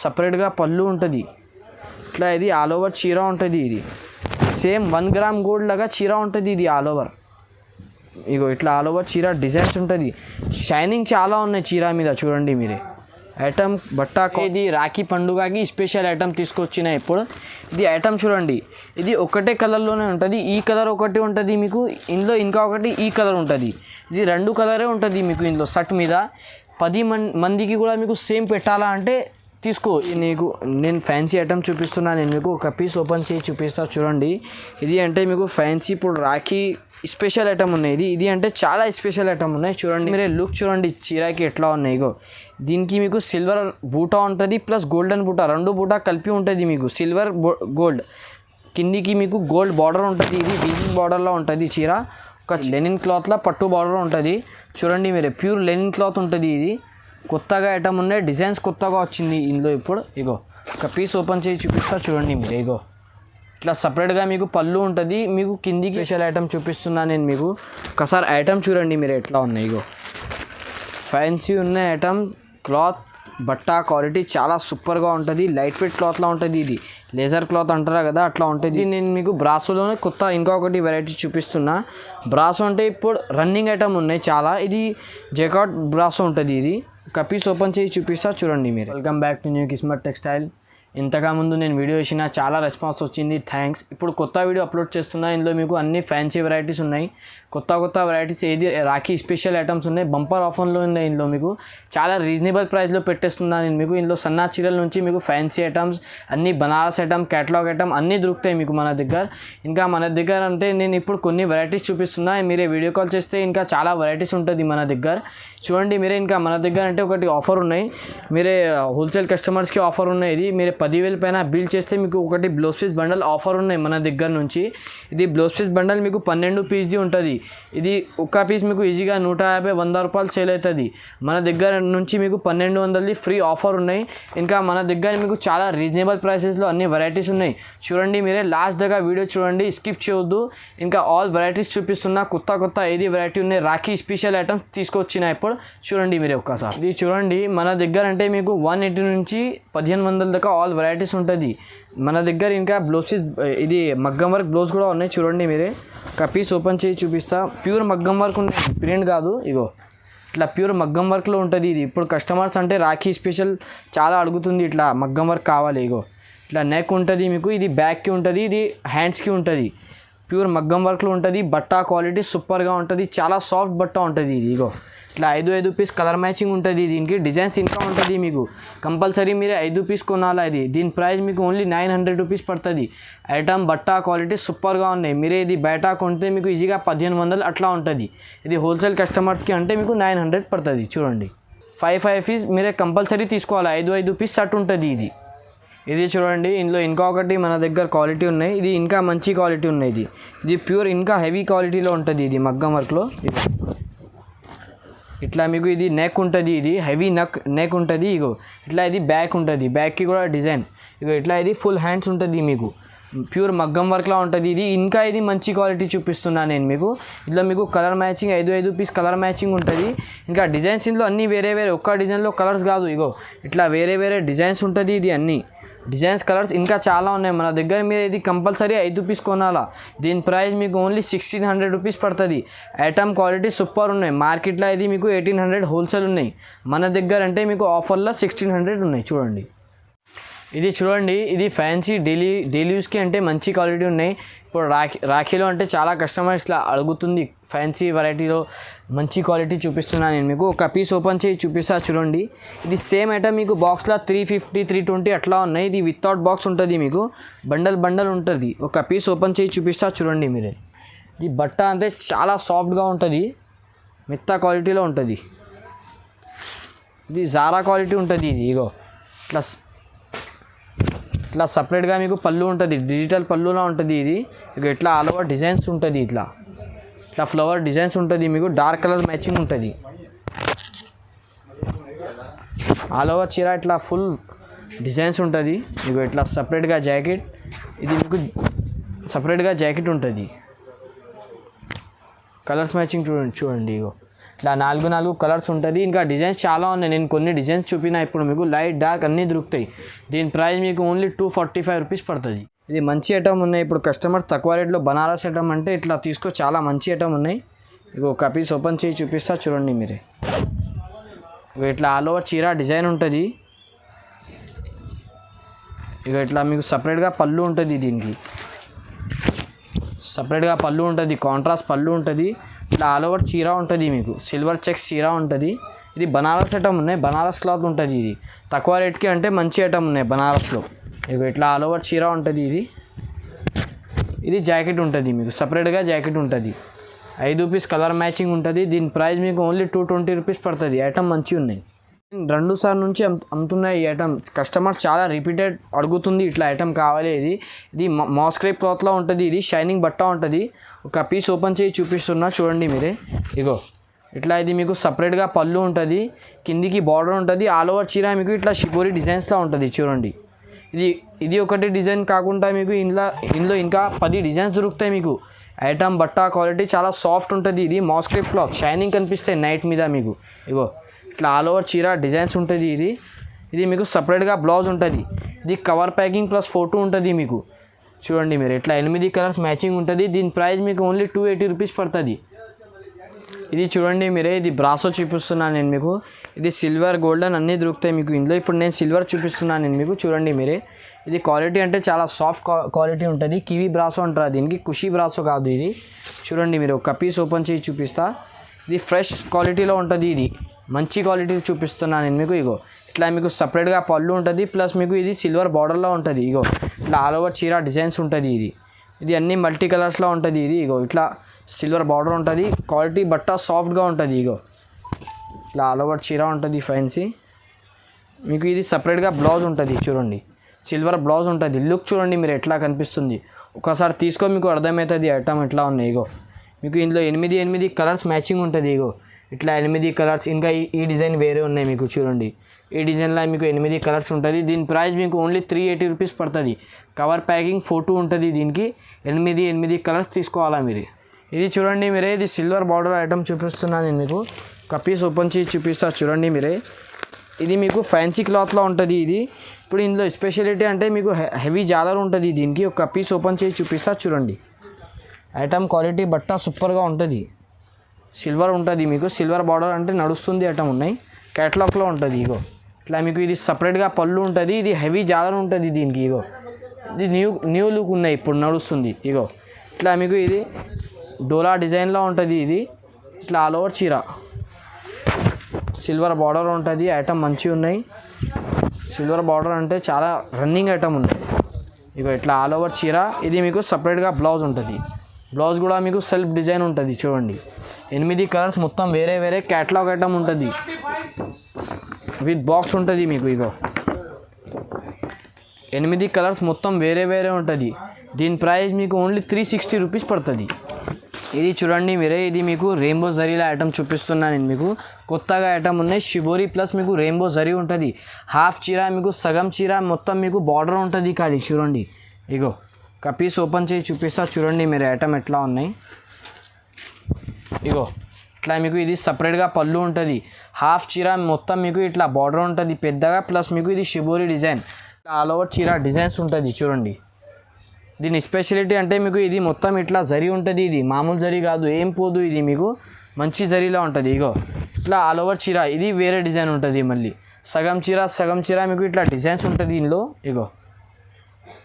సపరేట్గా పళ్ళు ఉంటుంది. ఇట్లా ఇది ఆల్ ఓవర్ చీర ఉంటుంది. ఇది సేమ్ 1 గ్రామ్ గోల్డ్ లాగా చీర ఉంటుంది. ఇది ఆల్ ఓవర్ ఇగో ఇట్లా ఆల్ ఓవర్ చీర డిజైన్స్ ఉంటుంది. షైనింగ్ చాలా ఉన్నాయి చీర మీద. చూడండి మీరే ఐటమ్ బట్టా. ఇది రాఖీ పండుగకి స్పెషల్ ఐటమ్ తీసుకొచ్చిన ఇప్పుడు. ఇది ఐటమ్ చూడండి, ఇది ఒకటే కలర్లోనే ఉంటుంది. ఈ కలర్ ఒకటి ఉంటుంది మీకు, ఇందులో ఇంకా ఒకటి ఈ కలర్ ఉంటుంది. ఇది 2 కలరే ఉంటుంది మీకు ఇందులో. షర్ట్ మీద 10 మందికి కూడా మీకు సేమ్ పెట్టాలా అంటే తీసుకో. నీకు నేను ఫ్యాన్సీ ఐటమ్ చూపిస్తున్నాను. నేను మీకు ఒక పీస్ ఓపెన్ చేసి చూపిస్తా. చూడండి ఇది అంటే మీకు ఫ్యాన్సీ ఇప్పుడు రాఖీ స్పెషల్ ఐటమ్ ఉన్నాయి. ఇది అంటే చాలా స్పెషల్ ఐటమ్ ఉన్నాయి. చూడండి మీరే లుక్ చూడండి చీరకి ఎట్లా ఉన్నాయి. ఇగో దీనికి మీకు సిల్వర్ బూటా ఉంటుంది ప్లస్ గోల్డెన్ బూటా, 2 బూటా కలిపి ఉంటుంది మీకు. సిల్వర్ గోల్డ్ కిందికి మీకు గోల్డ్ బార్డర్ ఉంటుంది. ఇది వీవింగ్ బార్డర్లో ఉంటుంది చీర. ఒక లెనిన్ క్లాత్లో పట్టు బార్డర్ ఉంటుంది. చూడండి మీరే ప్యూర్ లెనిన్ క్లాత్ ఉంటుంది. ఇది కొత్తగా ఐటమ్ ఉన్నాయి, డిజైన్స్ కొత్తగా వచ్చింది ఇందులో ఇప్పుడు. ఇగో ఒక పీస్ ఓపెన్ చేసి చూపిస్తా. చూడండి మీరే ఇగో ఇట్లా సపరేట్గా మీకు పళ్ళు ఉంటుంది. మీకు కిందికి స్పెషల్ ఐటమ్ చూపిస్తున్నాను నేను మీకు. ఒకసారి ఐటమ్ చూడండి మీరు ఎట్లా ఉన్నాయి. ఇగో ఫ్యాన్సీ ఉన్న ఐటమ్. క్లాత్ బట్ట క్వాలిటీ చాలా సూపర్గా ఉంటుంది. లైట్ వెయిట్ క్లాత్లో ఉంటుంది. ఇది లేజర్ క్లాత్ అంటారా కదా, అట్లా ఉంటుంది. నేను మీకు బ్రాసోలోనే కొత్త ఇంకొకటి వెరైటీ చూపిస్తున్నా. బ్రాసో అంటే ఇప్పుడు రన్నింగ్ ఐటమ్ ఉన్నాయి చాలా. ఇది జెకాట్ బ్రాసో ఉంటుంది. ఇది ఒక పీస్ ఓపెన్ చేసి చూపిస్తా. చూడండి మీరు. Welcome back to new Kismat textile. ఇంతగా ముందు నేను వీడియో చేసిన చాలా రెస్పాన్స్ వచ్చింది, థ్యాంక్స్. ఇప్పుడు కొత్త వీడియో అప్లోడ్ చేస్తున్నా. ఇందులో మీకు అన్ని ఫ్యాన్సీ వెరైటీస్ ఉన్నాయి, కొత్త వెరైటీస్. ఏది రాఖీ స్పెషల్ ఐటమ్స్ ఉన్నాయి, బంపర్ ఆఫర్లో ఉన్నాయి. ఇందులో మీకు చాలా రీజనబుల్ ప్రైస్లో పెట్టేస్తున్నాను నేను మీకు. ఇందులో సన్నా చీరల నుంచి మీకు ఫ్యాన్సీ ఐటమ్స్ అన్ని, బనారస్ ఐటమ్, క్యాటలాగ్ ఐటమ్ అన్నీ దొరుకుతాయి మీకు మన దగ్గర. ఇంకా మన దగ్గర అంటే నేను ఇప్పుడు కొన్ని వెరైటీస్ చూపిస్తున్నా. మీరే వీడియో కాల్ చేస్తే ఇంకా చాలా వెరైటీస్ ఉంటుంది మన దగ్గర. చూడండి మీరే. ఇంకా మన దగ్గర అంటే ఒకటి ఆఫర్ ఉన్నాయి. మీరే హోల్సేల్ కస్టమర్స్కి ఆఫర్ ఉన్నాయి. ఇది మీరే 10,000 పైన బిల్ చేస్తే మీకు ఒకటి బ్లౌజ్ పీస్ బండల్ ఆఫర్ ఉన్నాయి మన దగ్గర నుంచి. ఇది బ్లౌజ్ పీస్ బండల్ మీకు 12 పీస్ది ఉంటుంది. ఇది ఒక పీస్ మీకు ఈజీగా 150-100 రూపాయలు సేల్ అవుతుంది. మన దగ్గర నుంచి మీకు 1200ది ఫ్రీ ఆఫర్ ఉన్నాయి. ఇంకా మన దగ్గర మీకు చాలా రీజనబుల్ ప్రైసెస్లో అన్ని వెరైటీస్ ఉన్నాయి. చూడండి మీరే లాస్ట్ దగ్గర వీడియో చూడండి, స్కిప్ చేయొద్దు. ఇంకా ఆల్ వెరైటీస్ చూపిస్తున్నా. కొత్త ఏది వెరైటీ ఉన్నాయి రాఖీ స్పెషల్ ఐటమ్స్ తీసుకొచ్చిన ఇప్పుడు. చూడండి మీరే ఒక్కసారి. ఇది చూడండి మన దగ్గర అంటే మీకు 180 నుంచి 1500 దాకా ఆల్ వెరైటీస్ ఉంటుంది మన దగ్గర. ఇంకా బ్లౌజెస్ ఇది మగ్గం వర్క్ బ్లౌజ్ కూడా ఉన్నాయి. చూడండి మీరే ఒక పీస్ ఓపెన్ చేసి చూపిస్తా. ప్యూర్ మగ్గం వర్క్ ఉన్నాయి, ప్రింట్ కాదు. ఇగో ఇట్లా ప్యూర్ మగ్గం వర్క్లో ఉంటుంది. ఇది ఇప్పుడు కస్టమర్స్ అంటే రాఖీ స్పెషల్ చాలా అడుగుతుంది, ఇట్లా మగ్గం వర్క్ కావాలి. ఇగో ఇట్లా నెక్ ఉంటుంది మీకు. ఇది బ్యాక్కి ఉంటుంది, ఇది హ్యాండ్స్కి ఉంటుంది. ప్యూర్ మగ్గం వర్క్లో ఉంటుంది. బట్ట క్వాలిటీ సూపర్గా ఉంటుంది, చాలా సాఫ్ట్ బట్ట ఉంటుంది ఇది. ఇగో ఇట్లా 5 పీస్ కలర్ మ్యాచింగ్ ఉంటుంది. దీనికి డిజైన్స్ ఇంకా ఉంటుంది మీకు. కంపల్సరీ మీరు 5 పీస్ కొనాలా. ఇది దీని ప్రైస్ మీకు ఓన్లీ 900 రూపీస్ పడుతుంది. ఐటమ్ బట్ట క్వాలిటీ సూపర్గా ఉన్నాయి. మీరే ఇది బయట కొంటే మీకు ఈజీగా 1500 అట్లా ఉంటుంది. ఇది హోల్సేల్ కస్టమర్స్కి అంటే మీకు 900 పడుతుంది. చూడండి 5 పీస్ మీరే కంపల్సరీ తీసుకోవాలి. 5 పీస్ సెట్ ఉంటుంది ఇది. ఇది చూడండి ఇందులో ఇంకొకటి మన దగ్గర క్వాలిటీ ఉన్నాయి. ఇది ఇంకా మంచి క్వాలిటీ ఉన్నాయి. ఇది ప్యూర్ ఇంకా హెవీ క్వాలిటీలో ఉంటుంది. ఇది మగ్గం వర్క్లో. ఇట్లా మీకు ఇది నెక్ ఉంటుంది. ఇది హెవీ నెక్ ఉంటుంది. ఇగో ఇట్లా ఇది బ్యాక్ ఉంటుంది. బ్యాక్కి కూడా డిజైన్. ఇగో ఇట్లా ఇది ఫుల్ హ్యాండ్స్ ఉంటుంది మీకు. ప్యూర్ మగ్గం వర్క్లా ఉంటుంది. ఇది ఇంకా ఇది మంచి క్వాలిటీ చూపిస్తున్నాను నేను మీకు. ఇందులో మీకు colour matching 5 piece colour matching ఉంటుంది. ఇంకా డిజైన్స్ ఇందులో అన్నీ వేరే ఒక్క డిజైన్లో కలర్స్ కాదు. ఇగో ఇట్లా వేరే డిజైన్స్ ఉంటుంది. ఇది అన్నీ డిజైన్స్ కలర్స్ ఇంకా చాలా ఉన్నాయి మన దగ్గర. మీరు ఇది కంపల్సరీ 5 పీస్ కొనాలా. దీని ప్రైస్ మీకు ఓన్లీ 1600 రూపీస్ పడుతుంది. ఐటమ్ క్వాలిటీ సూపర్ ఉన్నాయి. మార్కెట్లో ఇది మీకు 1800 హోల్సేల్ ఉన్నాయి. మన దగ్గర అంటే మీకు ఆఫర్లో 1600 ఉన్నాయి. చూడండి ఇది చూడండి. ఇది ఫ్యాన్సీ డైలీ యూస్కి అంటే మంచి క్వాలిటీ ఉన్నాయి. ఇప్పుడు రాఖీలో అంటే చాలా కస్టమర్స్ ఇలా అడుగుతుంది. ఫ్యాన్సీ వెరైటీలో మంచి క్వాలిటీ చూపిస్తున్నాను నేను మీకు. ఒక పీస్ ఓపెన్ చేసి చూపిస్తా. చూడండి ఇది సేమ్ ఐటమ్ మీకు బాక్స్లో 350, 320 అట్లా ఉన్నాయి. ఇది వితౌట్ బాక్స్ ఉంటుంది మీకు. బండల్ ఉంటుంది. ఒక పీస్ ఓపెన్ చేసి చూపిస్తా. చూడండి మీరే. ఈ బట్ట అంటే చాలా సాఫ్ట్గా ఉంటుంది, మెత్త క్వాలిటీలో ఉంటుంది. ఇది జారా క్వాలిటీ ఉంటుంది. ఇది ఇగో ఇట్లా సపరేట్గా మీకు పళ్ళు ఉంటుంది. డిజిటల్ పళ్ళులా ఉంటుంది. ఇది ఇక ఇట్లా ఆల్ ఓవర్ డిజైన్స్ ఉంటుంది. ఇట్లా ఫ్లవర్ డిజైన్స్ ఉంటుంది మీకు. డార్క్ కలర్ మ్యాచింగ్ ఉంటుంది. ఆల్ ఓవర్ చీర ఇట్లా ఫుల్ డిజైన్స్ ఉంటుంది. ఇక ఇట్లా సపరేట్గా జాకెట్. ఇది మీకు సపరేట్గా జాకెట్ ఉంటుంది. కలర్స్ మ్యాచింగ్ చూడండి. ఇగో ఇట్లా 4 కలర్స్ ఉంటుంది. ఇంకా డిజైన్స్ చాలా ఉన్నాయి, నేను కొన్ని డిజైన్స్ చూపినా ఇప్పుడు మీకు. లైట్ డార్క్ అన్నీ దొరుకుతాయి. దీని ప్రైస్ మీకు ఓన్లీ 245 రూపీస్ పడుతుంది. ఇది మంచి ఐటమ్ ఉన్నాయి. ఇప్పుడు కస్టమర్స్ తక్కువ రేట్లో బనారస్ ఐటమ్ అంటే ఇట్లా తీసుకో, చాలా మంచి ఐటమ్ ఉన్నాయి. ఇగో ఒక పీస్ ఓపెన్ చేసి చూపిస్తా చూడండి మీరే. ఇట్లా ఆల్ ఓవర్ చీర డిజైన్ ఉంటుంది. ఇక ఇట్లా మీకు సపరేట్గా పళ్ళు ఉంటుంది, దీనికి సపరేట్గా పళ్ళు ఉంటుంది, కాంట్రాస్ట్ పళ్ళు ఉంటుంది. ఇట్లా ఆల్ ఓవర్ చీర ఉంటుంది మీకు, సిల్వర్ చెక్స్ చీర ఉంటుంది. ఇది బనారస్ ఐటమ్ ఉన్నాయి, బనారస్ క్లాత్ ఉంటుంది. ఇది తక్కువ రేట్కి అంటే మంచి ఐటమ్ ఉన్నాయి బనారస్లో. ఇక ఇట్లా ఆల్ ఓవర్ చీర ఉంటుంది. ఇది జాకెట్ ఉంటుంది మీకు, సపరేట్గా జాకెట్ ఉంటుంది. 5 పీస్ కలర్ మ్యాచింగ్ ఉంటుంది. దీని ప్రైస్ మీకు ఓన్లీ 220 రూపీస్ పడుతుంది. ఐటమ్ మంచిగా ఉన్నాయి. 2 సార్లు నుంచి అమ్ముతున్నాయి ఈ ఐటమ్. కస్టమర్స్ చాలా రిపీటెడ్ అడుగుతుంది ఇట్లా ఐటమ్ కావాలి. ఇది మాస్క్రేప్ క్లాత్లో ఉంటుంది. ఇది షైనింగ్ బట్ట ఉంటుంది. ఒక పీస్ ఓపెన్ చేసి చూపిస్తున్నా చూడండి మీరే. ఇగో ఇట్లా ఇది మీకు సపరేట్గా పళ్ళు ఉంటుంది, కిందికి బార్డర్ ఉంటుంది. ఆల్ ఓవర్ చీర మీకు ఇట్లా షిబోరి డిజైన్స్లో ఉంటుంది చూడండి. ఇది ఒకటి డిజైన్ కాకుండా మీకు ఇందులో ఇంకా 10 డిజైన్స్ దొరుకుతాయి మీకు. ఐటమ్ బట్ట క్వాలిటీ చాలా సాఫ్ట్ ఉంటుంది. ఇది మాస్క్రేప్ క్లాత్, షైనింగ్ కనిపిస్తాయి నైట్ మీద మీకు. ఇగో ఇట్లా ఆల్ ఓవర్ చీర డిజైన్స్ ఉంటుంది. ఇది మీకు సపరేట్గా బ్లౌజ్ ఉంటుంది. ఇది కవర్ ప్యాకింగ్ ప్లస్ ఫోటో ఉంటుంది మీకు. చూడండి మీరు ఇట్లా 8 కలర్స్ మ్యాచింగ్ ఉంటుంది. దీని ప్రైస్ మీకు ఓన్లీ 280 రూపీస్ పడుతుంది. ఇది చూడండి మీరే, ఇది బ్రాసో చూపిస్తున్నాను నేను మీకు. ఇది సిల్వర్ గోల్డెన్ అన్నీ దొరుకుతాయి మీకు ఇందులో. ఇప్పుడు నేను సిల్వర్ చూపిస్తున్నాను నేను మీకు. చూడండి మీరే, ఇది క్వాలిటీ అంటే చాలా సాఫ్ట్ క్వాలిటీ ఉంటుంది. కివీ బ్రాసో అంటారు దీనికి, ఖుషీ బ్రాసో కాదు ఇది. చూడండి మీరు ఒక పీస్ ఓపెన్ చేసి చూపిస్తా. ఇది ఫ్రెష్ క్వాలిటీలో ఉంటుంది. ఇది మంచి క్వాలిటీ చూపిస్తున్నాను నేను మీకు. ఇగో ఇట్లా మీకు సపరేట్గా పళ్ళు ఉంటుంది, ప్లస్ మీకు ఇది సిల్వర్ బార్డర్లో ఉంటుంది. ఇగో ఇట్లా ఆల్ ఓవర్ చీర డిజైన్స్ ఉంటుంది. ఇది అన్నీ మల్టీ కలర్స్లో ఉంటుంది. ఇగో ఇట్లా సిల్వర్ బార్డర్ ఉంటుంది. క్వాలిటీ బట్ట సాఫ్ట్గా ఉంటుంది. ఇగో ఇట్లా ఆల్ ఓవర్ చీర ఉంటుంది ఫ్యాన్సీ. మీకు ఇది సపరేట్గా బ్లౌజ్ ఉంటుంది. చూడండి సిల్వర్ బ్లౌజ్ ఉంటుంది. లుక్ చూడండి మీరు ఎట్లా కనిపిస్తుంది. ఒకసారి తీసుకో మీకు అర్థమవుతుంది ఐటమ్ ఎట్లా ఉన్నాయి. ఇగో మీకు ఇందులో 8 కలర్స్ మ్యాచింగ్ ఉంటుంది. ఇగో ఇట్లా 8 కలర్స్. ఇంకా ఈ డిజైన్ వేరే ఉన్నాయి మీకు. చూడండి ఈ డిజైన్లో మీకు 8 కలర్స్ ఉంటుంది. దీని ప్రైస్ మీకు ఓన్లీ 380 రూపీస్ పడుతుంది. కవర్ ప్యాకింగ్ ఫోటో ఉంటుంది దీనికి. 8 కలర్స్ తీసుకోవాలా మీరు. ఇది చూడండి మీరే, ఇది సిల్వర్ బార్డర్ ఐటమ్ చూపిస్తున్నాను నేను మీకు. ఒక పీస్ ఓపెన్ చేసి చూపిస్తా చూడండి మీరే. ఇది మీకు ఫ్యాన్సీ క్లాత్లో ఉంటుంది. ఇది ఇప్పుడు ఇందులో స్పెషాలిటీ అంటే మీకు హెవీ జాలర్ ఉంటుంది దీనికి. ఒక పీస్ ఓపెన్ చేసి చూపిస్తా చూడండి. ఐటమ్ క్వాలిటీ బట్ట సూపర్గా ఉంటుంది. సిల్వర్ ఉంటుంది మీకు, సిల్వర్ బార్డర్ అంటే నడుస్తుంది ఐటమ్ ఉన్నాయి. క్యాటలాగ్లో ఉంటుంది. ఇగో ఇట్లా మీకు ఇది సపరేట్గా పళ్ళు ఉంటుంది. ఇది హెవీ జాలర్ ఉంటుంది దీనికి. ఇగో ఇది న్యూ లుక్ ఉన్నాయి, ఇప్పుడు నడుస్తుంది. ఇగో ఇట్లా మీకు ఇది డోలా డిజైన్లో ఉంటుంది. ఇది ఇట్లా ఆల్ ఓవర్ చీర సిల్వర్ బార్డర్ ఉంటుంది. ఐటమ్ మంచిగా ఉన్నాయి. సిల్వర్ బార్డర్ అంటే చాలా రన్నింగ్ ఐటమ్ ఉన్నాయి. ఇగో ఇట్లా ఆల్ ఓవర్ చీర. ఇది మీకు సపరేట్గా బ్లౌజ్ ఉంటుంది. బ్లౌజ్ కూడా మీకు సెల్ఫ్ డిజైన్ ఉంటుంది. చూడండి 8 కలర్స్ మొత్తం వేరే క్యాటలాగ్ ఐటమ్ ఉంటుంది. విత్ బాక్స్ ఉంటుంది మీకు. ఇగో 8 కలర్స్ మొత్తం వేరే ఉంటుంది. దీని ప్రైస్ మీకు ఓన్లీ 360 రూపీస్ పడుతుంది. ఇది చూడండి మీరే, ఇది మీకు రెయిన్బో జరీలో ఐటమ్ చూపిస్తున్నాను నేను మీకు. కొత్తగా ఐటమ్ ఉన్నాయి. షిబోరి ప్లస్ మీకు రెయిన్బో జరీ ఉంటుంది. హాఫ్ చీర మీకు, సగం చీర మొత్తం మీకు బార్డర్ ఉంటుంది ఖాళీ. చూడండి ఇగో ఒక పీస్ ఓపెన్ చేసి చూపిస్తా చూడండి మీరు ఐటమ్ ఎట్లా ఉన్నాయి. ఇగో ఇట్లా మీకు ఇది సపరేట్గా పళ్ళు ఉంటుంది. హాఫ్ చీర మొత్తం మీకు ఇట్లా బార్డర్ ఉంటుంది పెద్దగా, ప్లస్ మీకు ఇది షిబోరి డిజైన్ ఆల్ ఓవర్ చీర డిజైన్స్ ఉంటుంది. చూడండి దీని స్పెషాలిటీ అంటే మీకు ఇది మొత్తం ఇట్లా జరీ ఉంటుంది. ఇది మామూలు జరీ కాదు, ఏం పోదు. ఇది మీకు మంచి జరీలా ఉంటుంది. ఇగో ఇట్లా ఆల్ ఓవర్ చీర. ఇది వేరే డిజైన్ ఉంటుంది. మళ్ళీ సగం చీర మీకు ఇట్లా డిజైన్స్ ఉంటుంది దీనిలో. ఇగో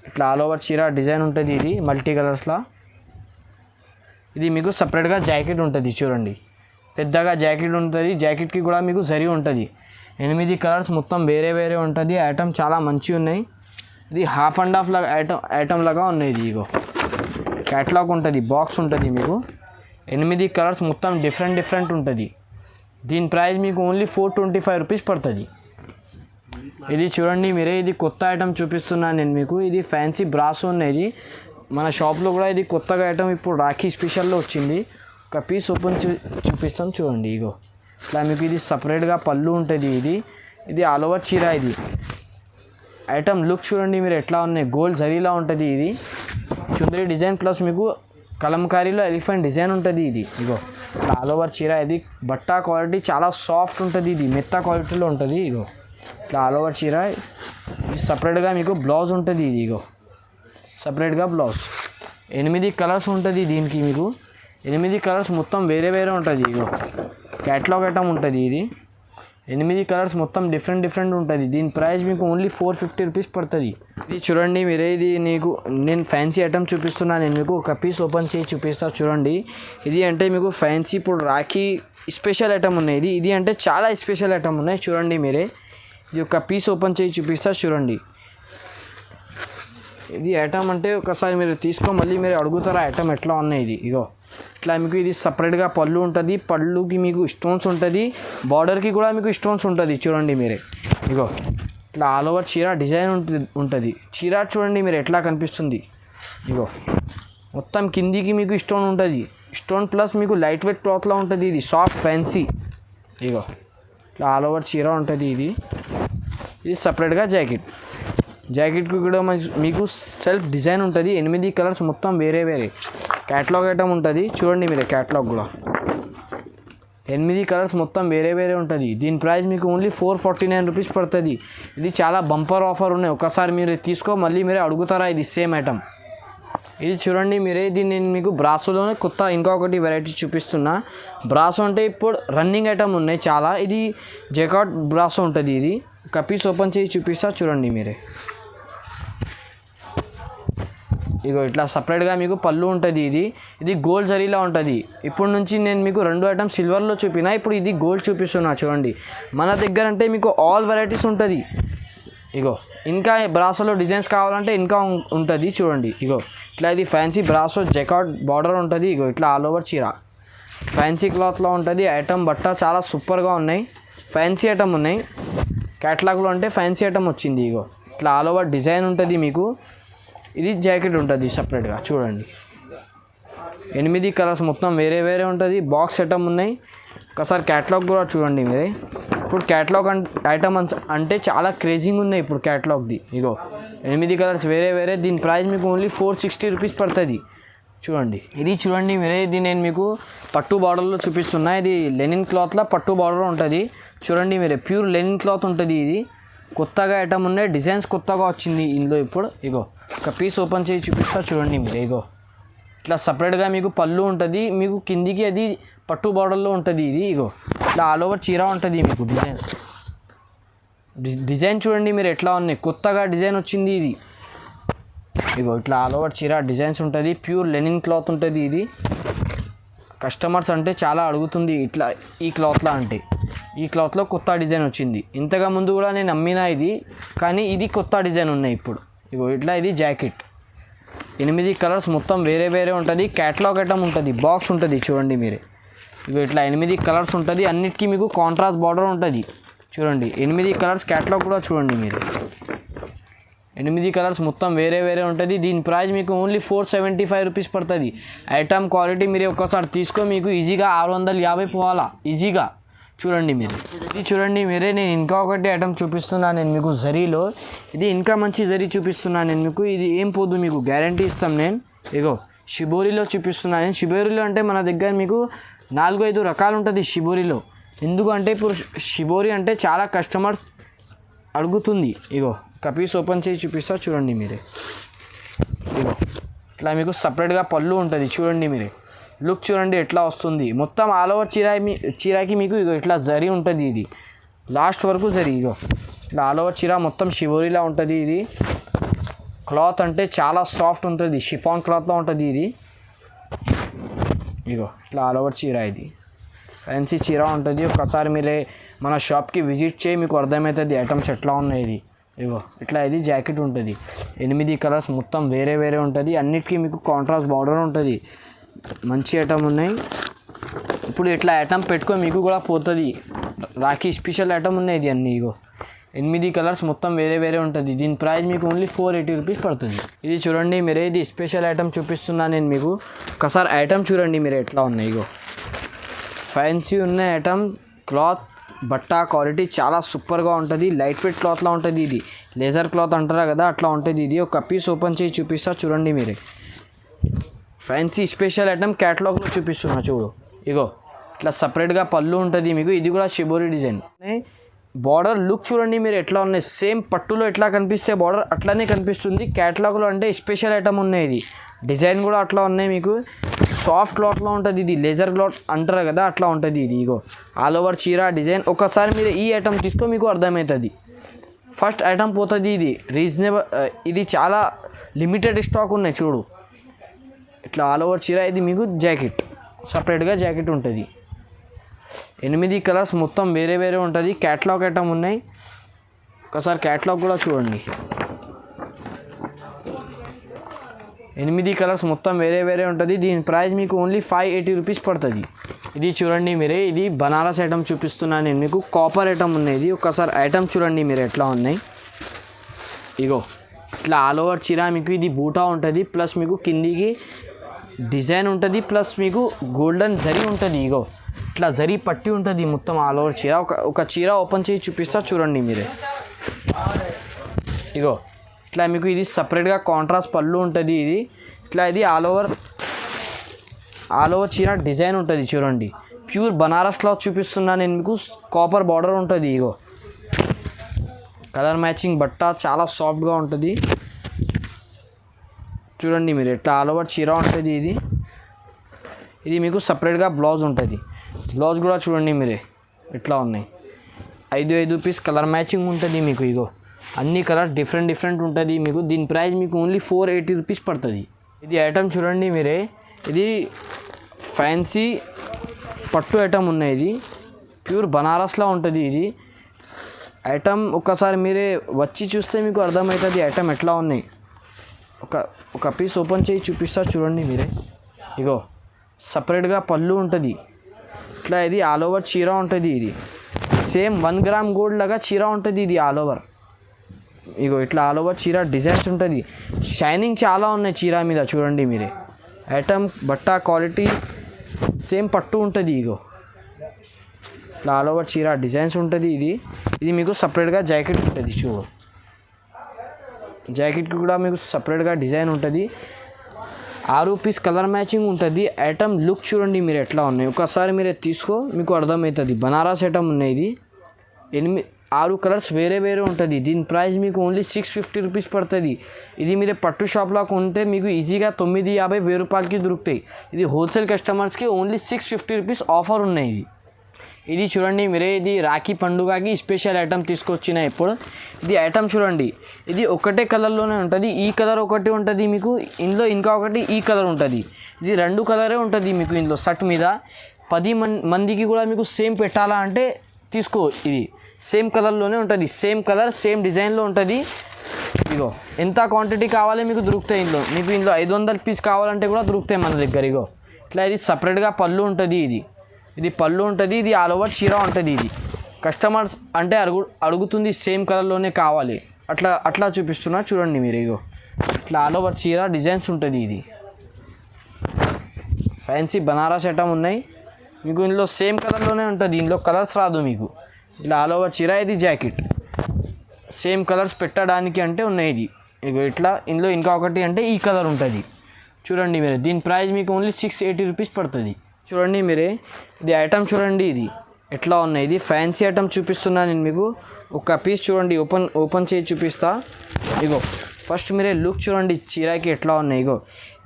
ఇట్లా ఆల్ ఓవర్ చీర డిజైన్ ఉంటుంది. ఇది మల్టీ కలర్స్లో. ఇది మీకు సపరేట్గా జాకెట్ ఉంటుంది. చూడండి పెద్దగా జాకెట్ ఉంటుంది. జాకెట్కి కూడా మీకు జరీ ఉంటుంది. 8 కలర్స్ మొత్తం వేరే ఉంటుంది. ఐటమ్ చాలా మంచిగా ఉన్నాయి. ఇది హాఫ్ అండ్ హాఫ్ లాగా ఐటమ్ లాగా ఉన్నాయి. ఇది ఇగో క్యాటలాగ్ ఉంటుంది, బాక్స్ ఉంటుంది మీకు. 8 కలర్స్ మొత్తం డిఫరెంట్ ఉంటుంది. దీని ప్రైస్ మీకు ఓన్లీ 425 రూపీస్ పడుతుంది. ఇది చూడండి మీరే, ఇది కొత్త ఐటమ్ చూపిస్తున్నాను నేను మీకు. ఇది ఫ్యాన్సీ బ్రాసో ఉన్నది. మన షాప్లో కూడా ఇది కొత్తగా ఐటమ్ ఇప్పుడు రాఖీ స్పెషల్లో వచ్చింది. ఒక పీస్ ఓపెన్ చూపిస్తాం చూడండి. ఇగో ఇట్లా మీకు ఇది సపరేట్గా పళ్ళు ఉంటుంది. ఇది ఆల్ ఓవర్ చీర. ఇది ఐటమ్ లుక్ చూడండి మీరు ఎట్లా ఉన్నాయి. గోల్డ్ జరీలా ఉంటుంది. ఇది చుందరి డిజైన్ ప్లస్ మీకు కలంకారీలో ఎలిఫెంట్ డిజైన్ ఉంటుంది. ఇది ఇగో ఇట్లా ఆల్ ఓవర్ చీర. ఇది బట్టా క్వాలిటీ చాలా సాఫ్ట్ ఉంటుంది, ఇది మెత్త క్వాలిటీలో ఉంటుంది. ఇగో ఇట్లా ఆల్ ఓవర్ చీర. ఇది సపరేట్గా మీకు బ్లౌజ్ ఉంటుంది. ఇది ఇగో సపరేట్గా బ్లౌజ్. 8 కలర్స్ ఉంటుంది దీనికి. మీకు 8 కలర్స్ మొత్తం వేరే వేరే ఉంటుంది. ఇగో క్యాటలాగ్ ఐటమ్ ఉంటుంది. ఇది 8 కలర్స్ మొత్తం డిఫరెంట్ ఉంటుంది. దీని ప్రైస్ మీకు ఓన్లీ 450 రూపీస్ పడుతుంది. ఇది చూడండి మీరే, ఇది నేను ఫ్యాన్సీ ఐటమ్ చూపిస్తున్నాను. నేను మీకు ఒక పీస్ ఓపెన్ చేసి చూపిస్తాను చూడండి. ఇది అంటే మీకు ఫ్యాన్సీ ఇప్పుడు రాఖీ స్పెషల్ ఐటమ్ ఉన్నాయి. ఇది అంటే చాలా స్పెషల్ ఐటమ్ ఉన్నాయి. చూడండి మీరే, ఇది ఒక పీస్ ఓపెన్ చేసి చూపిస్తా చూడండి. ఇది ఐటమ్ అంటే ఒకసారి మీరు మళ్ళీ మీరు అడుగుతారా ఐటమ్ ఎట్లా ఉన్నాయి. ఇది ఇగో ఇట్లా మీకు ఇది సపరేట్గా పళ్ళు ఉంటుంది. పళ్ళుకి మీకు స్టోన్స్ ఉంటుంది, బార్డర్కి కూడా మీకు స్టోన్స్ ఉంటుంది. చూడండి మీరే, ఇగో ఇట్లా ఆల్ ఓవర్ చీర డిజైన్ ఉంటుంది. చీర చూడండి మీరు ఎట్లా కనిపిస్తుంది. ఇగో మొత్తం కిందికి మీకు స్టోన్ ఉంటుంది. స్టోన్ ప్లస్ మీకు లైట్ వెయిట్ క్లాత్లో ఉంటుంది. ఇది సాఫ్ట్ ఫ్యాన్సీ. ఇగో ఇట్లా ఆల్ ఓవర్ చీర ఉంటుంది. ఇది సపరేట్గా జాకెట్కి కూడా మీకు సెల్ఫ్ డిజైన్ ఉంటుంది. 8 కలర్స్ మొత్తం వేరే వేరే. క్యాటలాగ్ ఐటమ్ ఉంటుంది. చూడండి మీరే, క్యాటలాగ్ కూడా 8 కలర్స్ మొత్తం వేరే వేరే ఉంటుంది. దీని ప్రైస్ మీకు ఓన్లీ 449 రూపీస్ పడుతుంది. ఇది చాలా బంపర్ ఆఫర్ ఉన్నాయి. ఒకసారి మీరు మళ్ళీ మీరే అడుగుతారా ఇది సేమ్ ఐటమ్. ఇది చూడండి మీరే, ఇది నేను మీకు బ్రాసోలోనే కొత్త ఇంకొకటి వెరైటీ చూపిస్తున్నా. బ్రాసో అంటే ఇప్పుడు రన్నింగ్ ఐటమ్ ఉన్నాయి చాలా. ఇది జకాట్ బ్రాసో ఉంటుంది. ఇది ఒక పీస్ ఓపెన్ చేసి చూపిస్తా చూడండి మీరే. ఇగో ఇట్లా సపరేట్గా మీకు పళ్ళు ఉంటుంది. ఇది గోల్డ్ జరీలా ఉంటుంది. ఇప్పుడు నుంచి నేను మీకు 2 ఐటమ్స్ సిల్వర్లో చూపినా, ఇప్పుడు ఇది గోల్డ్ చూపిస్తున్నా చూడండి. మన దగ్గర అంటే మీకు ఆల్ వెరైటీస్ ఉంటుంది. ఇగో ఇంకా బ్రాసోలో డిజైన్స్ కావాలంటే ఇంకా ఉంటుంది. చూడండి ఇగో ఇట్లా ఇది ఫ్యాన్సీ బ్రాసో జకాట్ బార్డర్ ఉంటుంది. ఇగో ఇట్లా ఆల్ ఓవర్ చీర ఫ్యాన్సీ క్లాత్లో ఉంటుంది. ఐటమ్ బట్ట చాలా సూపర్గా ఉన్నాయి. ఫ్యాన్సీ ఐటమ్ ఉన్నాయి. క్యాటలాగ్లో అంటే ఫ్యాన్సీ ఐటమ్ వచ్చింది. ఇగో ఇట్లా ఆల్ ఓవర్ డిజైన్ ఉంటుంది మీకు. ఇది జాకెట్ ఉంటుంది సపరేట్గా. చూడండి 8 కలర్స్ మొత్తం వేరే వేరే ఉంటుంది. బాక్స్ ఐటమ్ ఉన్నాయి. ఒకసారి క్యాటలాగ్ కూడా చూడండి మీరే. ఇప్పుడు క్యాటలాగ్ ఐటమ్ అంటే చాలా క్రేజింగ్ ఉన్నాయి ఇప్పుడు క్యాటలాగ్ది. ఇగో 8 కలర్స్ వేరే వేరే. దీని ప్రైస్ మీకు ఓన్లీ 460 రూపీస్ పడుతుంది. చూడండి ఇది చూడండి మీరే, ఇది నేను మీకు పట్టు బార్డర్లో చూపిస్తున్నా. ఇది లెనిన్ క్లాత్లో పట్టు బార్డర్ ఉంటుంది. చూడండి మీరే, ప్యూర్ లెనిన్ క్లాత్ ఉంటుంది. ఇది కొత్తగా ఐటమ్ ఉన్నాయి. డిజైన్స్ కొత్తగా వచ్చింది ఇందులో. ఇప్పుడు ఇగో ఒక పీస్ ఓపెన్ చేసి చూపిస్తా చూడండి మీరు. ఇగో ఇట్లా సపరేట్గా మీకు పళ్ళు ఉంటుంది. మీకు కిందికి అది పట్టు బార్డర్లో ఉంటుంది. ఇది ఇగో ఇట్లా ఆల్ ఓవర్ చీర ఉంటుంది. మీకు డిజైన్ చూడండి మీరు ఎట్లా ఉన్నాయి. కొత్తగా డిజైన్ వచ్చింది ఇది. ఇగో ఇట్లా ఆల్ ఓవర్ చీర డిజైన్స్ ఉంటుంది. ప్యూర్ లెనిన్ క్లాత్ ఉంటుంది. ఇది కస్టమర్స్ అంటే చాలా అడుగుతుంది ఇట్లా ఈ క్లాత్లో. అంటే ఈ క్లాత్లో కొత్త డిజైన్ వచ్చింది. ఇంతగా ముందు కూడా నేను అమ్మినా ఇది, కానీ ఇది కొత్త డిజైన్ ఉన్నాయి ఇప్పుడు. ఇగో ఇట్లా ఇది జాకెట్ 8 కలర్స్ మొత్తం వేరే వేరే ఉంటుంది. క్యాటలాగ్ ఐటమ్ ఉంటుంది. బాక్స్ ఉంటుంది. చూడండి మీరే, ఇగో ఇట్లా 8 కలర్స్ ఉంటుంది. అన్నిటికీ మీకు కాంట్రాస్ట్ బార్డర్ ఉంటుంది. చూడండి 8 కలర్స్. క్యాటలాగ్ కూడా చూడండి మీరు. 8 కలర్స్ మొత్తం వేరే వేరే ఉంటుంది. దీని ప్రైస్ మీకు ఓన్లీ 475 రూపీస్ పడుతుంది. ఐటమ్ క్వాలిటీ మీరు ఒక్కసారి మీకు ఈజీగా 650 పోవాలా ఈజీగా. చూడండి మీరు, ఇది చూడండి మీరే. నేను ఇంకా ఒకటి ఐటమ్ చూపిస్తున్నాను నేను మీకు జరీలో. ఇది ఇంకా మంచి జరీ చూపిస్తున్నాను నేను మీకు. ఇది ఏం పోదు, మీకు గ్యారంటీ ఇస్తాం నేను. ఇగో షిబోరిలో చూపిస్తున్నాను నేను. షిబోరిలో అంటే మన దగ్గర మీకు 4-5 రకాలు ఉంటుంది షిబోరిలో. ఎందుకంటే ఇప్పుడు షిబోరి అంటే చాలా కస్టమర్స్ అడుగుతుంది. ఇగో ఒక పీస్ ఓపెన్ చేసి చూపిస్తా చూడండి మీరే. ఇగో ఇట్లా మీకు సపరేట్గా పళ్ళు ఉంటుంది. చూడండి మీరే, లుక్ చూడండి ఎట్లా వస్తుంది. మొత్తం ఆల్ ఓవర్ చీరకి మీకు ఇగో ఇట్లా జరీ ఉంటుంది. ఇది లాస్ట్ వరకు జరీ. ఇగో ఇట్లా ఆల్ ఓవర్ చీర మొత్తం షిబోరిలా ఉంటుంది. ఇది క్లాత్ అంటే చాలా సాఫ్ట్ ఉంటుంది. షిఫాన్ క్లాత్లో ఉంటుంది ఇది. ఇగో ఇట్లా ఆల్ ఓవర్ చీర. ఇది ఫ్యాన్సీ చీర ఉంటుంది. ఒకసారి మీరే మన షాప్కి విజిట్ చేయి, మీకు అర్థమవుతుంది ఐటమ్స్ ఎట్లా ఉన్నాయి. ఇది ఇగో ఇట్లా ఇది జాకెట్ ఉంటుంది. 8 కలర్స్ మొత్తం వేరే వేరే ఉంటుంది. అన్నిటికీ మీకు కాంట్రాస్ట్ బార్డర్ ఉంటుంది. మంచి ఐటమ్ ఉన్నాయి. ఇప్పుడు ఇట్లా ఐటమ్ పెట్టుకొని మీకు కూడా పోతుంది. రాఖీ స్పెషల్ ఐటమ్ ఉన్నాయి ఇది అన్నీ. ఇగో 8 కలర్స్ మొత్తం వేరే వేరే ఉంటుంది. దీని ప్రైస్ మీకు ఓన్లీ 480 రూపీస్ పడుతుంది. ఇది చూడండి మీరే, ఇది స్పెషల్ ఐటమ్ చూపిస్తున్నాను నేను మీకు. ఒకసారి ఐటమ్ చూడండి మీరు ఎట్లా ఉన్నాయి. ఇగో ఫ్యాన్సీ ఉన్న ఐటమ్. క్లాత్ బట్ట క్వాలిటీ చాలా సూపర్గా ఉంటుంది. లైట్ వెయిట్ క్లాత్లో ఉంటుంది. ఇది లేజర్ క్లాత్ అంటారా కదా, అట్లా ఉంటుంది. ఇది ఒక పీస్ ఓపెన్ చేసి చూపిస్తా చూడండి మీరే. ఫ్యాన్సీ స్పెషల్ ఐటమ్ క్యాటలాగ్లో చూపిస్తున్నా చూడు. ఇగో ఇట్లా సపరేట్గా పళ్ళు ఉంటుంది మీకు. ఇది కూడా షిబోరి డిజైన్. బార్డర్ లుక్ చూడండి మీరు ఎట్లా ఉన్నాయి. సేమ్ పట్టులో ఎట్లా కనిపిస్తే బార్డర్ అట్లానే కనిపిస్తుంది. క్యాటలాగ్లో అంటే స్పెషల్ ఐటమ్ ఉన్నాయి. ఇది డిజైన్ కూడా అట్లా ఉన్నాయి మీకు. సాఫ్ట్ క్లాత్లో ఉంటుంది. ఇది లేజర్ క్లాత్ అంటారు కదా, అట్లా ఉంటుంది ఇది. ఇగో ఆల్ ఓవర్ చీర డిజైన్. ఒకసారి మీరు ఈ ఐటమ్ తీసుకో మీకు అర్థమవుతుంది. ఫస్ట్ ఐటమ్ పోతుంది. ఇది రీజనబుల్, ఇది చాలా లిమిటెడ్ స్టాక్ ఉన్నాయి చూడు. ఇట్లా ఆల్ ఓవర్ చీర. ఇది మీకు జాకెట్, సపరేట్గా జాకెట్ ఉంటుంది. 8 కలర్స్ మొత్తం వేరే వేరే ఉంటుంది. క్యాటలాగ్ ఐటమ్ ఉన్నాయి. ఒకసారి క్యాటలాగ్ కూడా చూడండి. 8 కలర్స్ మొత్తం వేరే వేరే ఉంటుంది. దీని ప్రైస్ మీకు ఓన్లీ 580 రూపీస్ పడుతుంది. ఇది చూడండి మీరే, ఇది బనారస్ ఐటమ్ చూపిస్తున్నాను నేను మీకు. కాపర్ ఐటమ్ ఉన్నాయి. ఇది ఒకసారి ఐటమ్ చూడండి మీరు ఎట్లా ఉన్నాయి. ఇగో ఇట్లా ఆల్ ఓవర్ చీర మీకు. ఇది బూటా ఉంటుంది, ప్లస్ మీకు కిందికి డిజైన్ ఉంటుంది, ప్లస్ మీకు గోల్డెన్ జరీ ఉంటుంది. ఇగో ఇట్లా జరీ పట్టి ఉంటుంది మొత్తం ఆల్ ఓవర్ చీర. ఒక చీర ఓపెన్ చేసి చూపిస్తా చూడండి మీరే. ఇగో ఇట్లా మీకు ఇది సపరేట్గా కాంట్రాస్ట్ పళ్ళు ఉంటుంది. ఇది ఇట్లా ఇది ఆల్ ఓవర్ చీర డిజైన్ ఉంటుంది చూడండి. ప్యూర్ బనారస్ క్లాత్ చూపిస్తున్నా నేను మీకు. కాపర్ బార్డర్ ఉంటుంది. ఇగో కలర్ మ్యాచింగ్ బట్ట, చాలా సాఫ్ట్గా ఉంటుంది చూడండి మీరు. ఎట్లా ఆల్ ఓవర్ చీర ఉంటుంది. ఇది మీకు సపరేట్గా బ్లౌజ్ ఉంటుంది. బ్లౌజ్ కూడా చూడండి మీరే ఎట్లా ఉన్నాయి. 5 పీస్ కలర్ మ్యాచింగ్ ఉంటుంది మీకు. ఇగో అన్ని కలర్స్ డిఫరెంట్ ఉంటుంది మీకు. దీని ప్రైస్ మీకు ఓన్లీ 480 రూపీస్ పడుతుంది. ఇది ఐటమ్ చూడండి మీరే. ఇది ఫ్యాన్సీ పట్టు ఐటమ్ ఉన్నాయి. ఇది ప్యూర్ బనారస్లా ఉంటుంది. ఇది ఐటమ్ ఒకసారి మీరే వచ్చి చూస్తే మీకు అర్థమవుతుంది ఐటమ్ ఎట్లా ఉన్నాయి. ఒక పీస్ ఓపెన్ చేసి చూపిస్తా చూడండి మీరే. ఇగో సపరేట్గా పళ్ళు ఉంటుంది. ఇట్లా ఇది ఆల్ ఓవర్ చీర ఉంటుంది. ఇది సేమ్ 1 గ్రామ్ గోల్డ్ లాగా చీర ఉంటుంది. ఇది ఆల్ ఓవర్. ఇగో ఇట్లా ఆల్ ఓవర్ చీర డిజైన్స్ ఉంటుంది. షైనింగ్ చాలా ఉన్నాయి చీర మీద చూడండి మీరే. ఐటమ్ బట్ట క్వాలిటీ సేమ్ పట్టు ఉంటుంది. ఇగో ఇట్లా ఆల్ ఓవర్ చీర డిజైన్స్ ఉంటుంది. ఇది మీకు సపరేట్గా జాకెట్ ఉంటుంది. చూడు జాకెట్కి కూడా మీకు సపరేట్గా డిజైన్ ఉంటుంది. 6 పీస్ కలర్ మ్యాచింగ్ ఉంటుంది. ఐటమ్ లుక్ చూడండి మీరు ఎట్లా ఉన్నాయి. ఒకసారి మీరే తీసుకో మీకు అర్థమవుతుంది. బనారస్ ఐటమ్ ఉన్నాయి. ఇది 6 కలర్స్ వేరే వేరే ఉంటుంది. దీని ప్రైస్ మీకు ఓన్లీ 650 రూపీస్ పడుతుంది. ఇది మీరు పట్టు షాప్లో కొంటే మీకు ఈజీగా 950 రూపాయలకి దొరుకుతాయి. ఇది హోల్సేల్ కస్టమర్స్కి ఓన్లీ 650 రూపీస్ ఆఫర్ ఉన్నాయి. ఇది చూడండి మీరే. ఇది రాఖీ పండుగకి స్పెషల్ ఐటమ్ తీసుకొచ్చిన ఇప్పుడు. ఇది ఐటమ్ చూడండి. ఇది ఒకటే కలర్లోనే ఉంటుంది. ఈ కలర్ ఒకటి ఉంటుంది మీకు. ఇందులో ఇంకా ఒకటి ఈ కలర్ ఉంటుంది. ఇది 2 కలరే ఉంటుంది మీకు ఇందులో. షర్ట్ మీద 10 మందికి కూడా మీకు సేమ్ పెట్టాలా అంటే తీసుకో. ఇది సేమ్ కలర్లోనే ఉంటుంది. సేమ్ కలర్ సేమ్ డిజైన్లో ఉంటుంది. ఇగో ఎంత క్వాంటిటీ కావాలి మీకు దొరుకుతాయి ఇందులో. మీకు ఇందులో 500 పీస్ కావాలంటే కూడా దొరుకుతాయి మన దగ్గర. ఇగో ఇట్లా ఇది సపరేట్గా పళ్ళు ఉంటుంది. ఇది పళ్ళు ఉంటుంది. ఇది ఆల్ ఓవర్ చీర ఉంటుంది. ఇది కస్టమర్ అంటే అడుగుతుంది సేమ్ కలర్లోనే కావాలి, అట్లా చూపిస్తున్నా చూడండి మీరు. ఇగో ఇట్లా ఆల్ ఓవర్ చీర డిజైన్స్ ఉంటుంది. ఇది ఫ్యాన్సీ బనారస్ ఐటమ్ ఉన్నాయి మీకు. ఇందులో సేమ్ కలర్లోనే ఉంటుంది. ఇందులో కలర్స్ రాదు మీకు. ఇట్లా ఆల్ ఓవర్ చీర. ఇది జాకెట్ సేమ్ కలర్స్ పెట్టడానికి అంటే ఉన్నాయి. ఇది ఇగో ఇట్లా. ఇందులో ఇంకా ఒకటి అంటే ఈ కలర్ ఉంటుంది చూడండి మీరు. దీని ప్రైస్ మీకు ఓన్లీ 680 రూపీస్ పడుతుంది. చూడండి మీరే. ఇది ఐటమ్ చూడండి. ఇది ఎట్లా ఉన్నాయి. ఇది ఫ్యాన్సీ ఐటమ్ చూపిస్తున్నా నేను మీకు. ఒక పీస్ చూడండి ఓపెన్ చేసి చూపిస్తా. ఇగో ఫస్ట్ మీరే లుక్ చూడండి చీరకి ఎట్లా ఉన్నాయి. ఇగో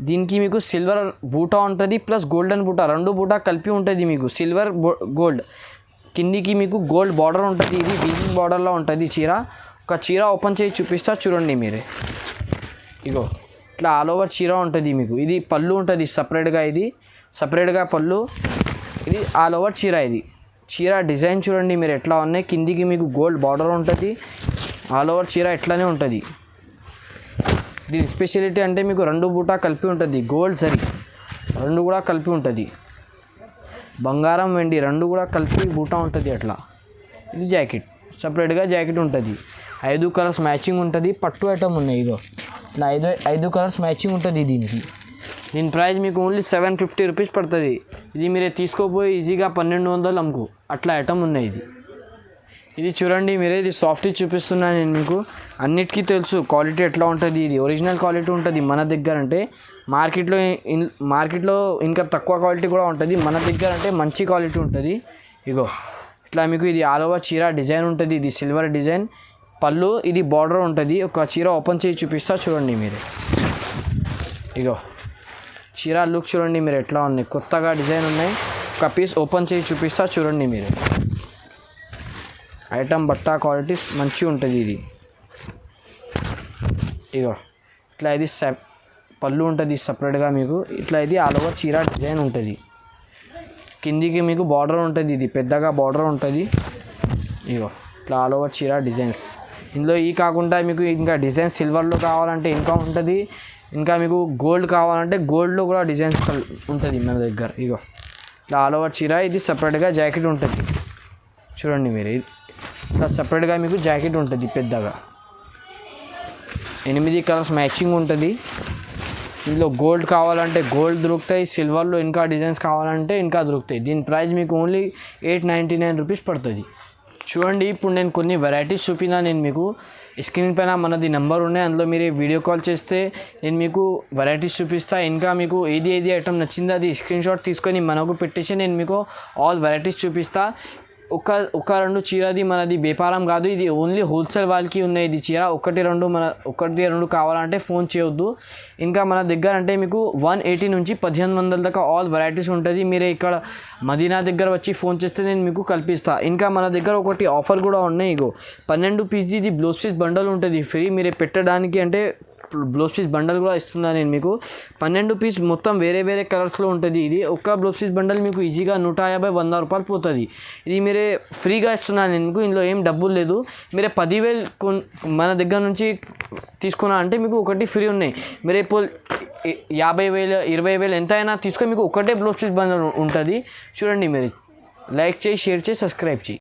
దీనికి మీకు సిల్వర్ బూటా ఉంటుంది, ప్లస్ గోల్డెన్ బూటా, 2 బూటా కలిపి ఉంటుంది మీకు. సిల్వర్ గోల్డ్ కిందికి మీకు గోల్డ్ బార్డర్ ఉంటుంది. ఇది వీవింగ్ బార్డర్లో ఉంటుంది చీర. ఒక చీర ఓపెన్ చేసి చూపిస్తా చూడండి మీరే. ఇగో ఇట్లా ఆల్ ఓవర్ చీర ఉంటుంది మీకు. ఇది పళ్ళు ఉంటుంది సపరేట్గా. ఇది సపరేట్గా పళ్ళు. ఇది ఆల్ ఓవర్ చీర. ఇది చీర డిజైన్ చూడండి మీరు ఎట్లా ఉన్నాయి. కిందికి మీకు గోల్డ్ బార్డర్ ఉంటుంది. ఆల్ ఓవర్ చీర ఎట్లానే ఉంటుంది. దీని స్పెషాలిటీ అంటే మీకు 2 బూటా కలిపి ఉంటుంది. గోల్డ్ సరీ 2 కూడా కలిపి ఉంటుంది. బంగారం వెండి 2 కూడా కలిపి బూటా ఉంటుంది అట్లా. ఇది జాకెట్ సపరేట్గా జాకెట్ ఉంటుంది. 5 కలర్స్ మ్యాచింగ్ ఉంటుంది. పట్టు ఐటమ్ ఉన్నాయి. ఇదో ఇట్లా 5 కలర్స్ మ్యాచింగ్ ఉంటుంది దీనికి. దీని ప్రైస్ మీకు ఓన్లీ 750 రూపీస్ పడుతుంది. ఇది మీరే తీసుకోపోయి ఈజీగా 1200 అమ్ముకు అట్లా ఐటమ్ ఉన్నాయి. ఇది చూడండి మీరే. ఇది సాఫ్ట్ చూపిస్తున్నాను నేను మీకు. అన్నిటికీ తెలుసు క్వాలిటీ ఎట్లా ఉంటుంది, ఇది ఒరిజినల్ క్వాలిటీ ఉంటుంది మన దగ్గర. అంటే మార్కెట్లో ఇంకా తక్కువ క్వాలిటీ కూడా ఉంటుంది, మన దగ్గర అంటే మంచి క్వాలిటీ ఉంటుంది. ఇగో ఇట్లా మీకు ఇది ఆల్ ఓవర్ చీర డిజైన్ ఉంటుంది, ఇది సిల్వర్ డిజైన్ పళ్ళు, ఇది బార్డర్ ఉంటుంది. ఒక చీర ఓపెన్ చేసి చూపిస్తా చూడండి మీరు. ఇగో చీర లుక్ చూడండి మీరు ఎట్లా ఉన్నాయి, కొత్తగా డిజైన్ ఉన్నాయి. ఒక పీస్ ఓపెన్ చేసి చూపిస్తా చూడండి మీరు. ఐటమ్ బట్ట క్వాలిటీ మంచిగా ఉంటుంది. ఇది ఇగో ఇట్లా ఇది పళ్ళు ఉంటుంది సపరేట్గా మీకు. ఇట్లా ఇది ఆల్ ఓవర్ చీర డిజైన్ ఉంటుంది. కిందికి మీకు బార్డర్ ఉంటుంది, ఇది పెద్దగా బార్డర్ ఉంటుంది. ఇగో ఇట్లా ఆల్ ఓవర్ చీర డిజైన్స్. ఇందులో ఈ కాకుండా మీకు ఇంకా డిజైన్ సిల్వర్లో కావాలంటే ఇంకా ఉంటుంది, ఇంకా మీకు గోల్డ్ కావాలంటే గోల్డ్లో కూడా డిజైన్స్ ఉంటుంది మన దగ్గర. ఇగో ఇట్లా ఆల్ ఓవర్ చీర, ఇది సపరేట్గా జాకెట్ ఉంటుంది చూడండి మీరు. ఇట్లా సపరేట్గా మీకు జాకెట్ ఉంటుంది పెద్దగా. 8 కలర్స్ మ్యాచింగ్ ఉంటుంది. ఇందులో గోల్డ్ కావాలంటే గోల్డ్ దొరుకుతాయి, సిల్వర్లో ఇంకా డిజైన్స్ కావాలంటే ఇంకా దొరుకుతాయి. దీని ప్రైస్ మీకు ఓన్లీ 899 రూపీస్ పడుతుంది. చూడండి ఇప్పుడు నేను కొన్ని వెరైటీస్ చూపినా, నేను మీకు స్క్రీన్ పైన మనది నెంబర్ ఉన్నాయి, అందులో మీరు వీడియో కాల్ చేస్తే నేను మీకు వెరైటీస్ చూపిస్తా. ఇంకా మీకు ఏది ఐటమ్ నచ్చిందో అది స్క్రీన్ షాట్ తీసుకొని మనకు పెట్టేసి నేను మీకు ఆల్ వెరైటీస్ చూపిస్తా. ఒక రెండు చీరది మనది వ్యాపారం కాదు, ఇది ఓన్లీ హోల్సేల్ వాళ్ళకి ఉన్నాయి. ఇది చీర ఒకటి రెండు కావాలంటే ఫోన్ చేయొద్దు. ఇంకా మన దగ్గర అంటే మీకు 180 నుంచి 1500 దాకా ఆల్ వెరైటీస్ ఉంటుంది. మీరే ఇక్కడ మదీనా దగ్గర వచ్చి ఫోన్ చేస్తే నేను మీకు కల్పిస్తా. ఇంకా మన దగ్గర ఒకటి ఆఫర్ కూడా ఉన్నాయి. ఇగో 12 పీస్ది ఇది బ్లౌజ్ పీస్ బండల్ ఉంటుంది ఫ్రీ, మీరే పెట్టడానికి అంటే బ్లౌజ్ పీస్ బండల్ కూడా ఇస్తున్నాను నేను మీకు. 12 పీస్ మొత్తం వేరే కలర్స్లో ఉంటుంది. ఇది ఒక్క బ్లౌజ్ పీస్ బండల్ మీకు ఈజీగా 150-100 రూపాయలు పోతుంది. ఇది మీరే ఫ్రీగా ఇస్తున్నాను నేను మీకు, ఇందులో ఏం డబ్బులు లేదు. మీరే 10,000 మన దగ్గర నుంచి తీసుకున్నా అంటే మీకు ఒకటి ఫ్రీ ఉన్నాయి. మీరే ఇప్పుడు 50,000 20,000 ఎంత అయినా తీసుకొని మీకు ఒకటే బ్లౌజ్ పీస్ బండల్ ఉంటుంది. చూడండి మీరు లైక్ చేయి, షేర్ చేయి, సబ్స్క్రైబ్ చేయి.